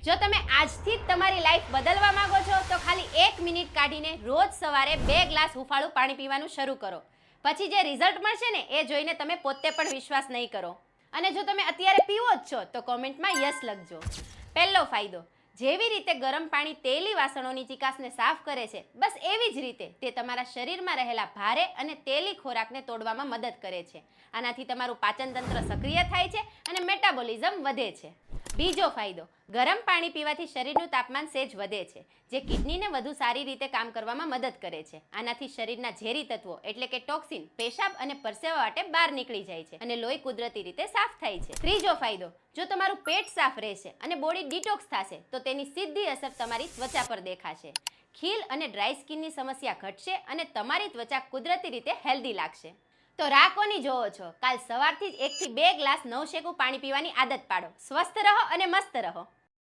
જો તમે આજથી જ તમારી લાઈફ બદલવા માંગો છો તો ખાલી 1 મિનિટ કાઢીને રોજ સવારે 2 ગ્લાસ હુંફાળું પાણી પીવાનું શરૂ કરો. પછી જે રિઝલ્ટ મળશે ને એ જોઈને તમે પોતે પણ વિશ્વાસ નહીં કરો. અને જો તમે અત્યારે પીવો જ છો તો કોમેન્ટમાં યસ લખજો. પહેલો ફાયદો, જેવી રીતે ગરમ પાણી તેલી વાસણોની ચિકાસને સાફ કરે છે, બસ એવી જ રીતે તે તમારા શરીરમાં રહેલા ભારે અને તેલી ખોરાકને તોડવામાં મદદ કરે છે. આનાથી તમારું પાચન તંત્ર સક્રિય થાય છે અને મેટાબોલિઝમ વધે છે. બીજો ફાયદો, ગરમ પાણી પીવાથી શરીરનું તાપમાન સહેજ વધે છે, જે કિડનીને વધુ સારી રીતે કામ કરવામાં મદદ કરે છે. આનાથી શરીરના ઝેરી તત્વો એટલે કે ટોક્સિન પેશાબ અને પરસેવા વાટે બહાર નીકળી જાય છે અને લોહી કુદરતી રીતે સાફ થાય છે. ત્રીજો ફાયદો, જો તમારું પેટ સાફ રહેશે અને બોડી ડિટોક્સ થશે તો તેની સીધી અસર તમારી ત્વચા પર દેખાશે. ખીલ અને ડ્રાય સ્કિનની સમસ્યા ઘટશે અને તમારી ત્વચા કુદરતી રીતે હેલ્ધી લાગશે. તો રાહ કોની જોવો છો? કાલ સવારથી જ 1 થી 2 ગ્લાસ નવશેકું પાણી પીવાની આદત પાડો. સ્વસ્થ રહો અને મસ્ત રહો.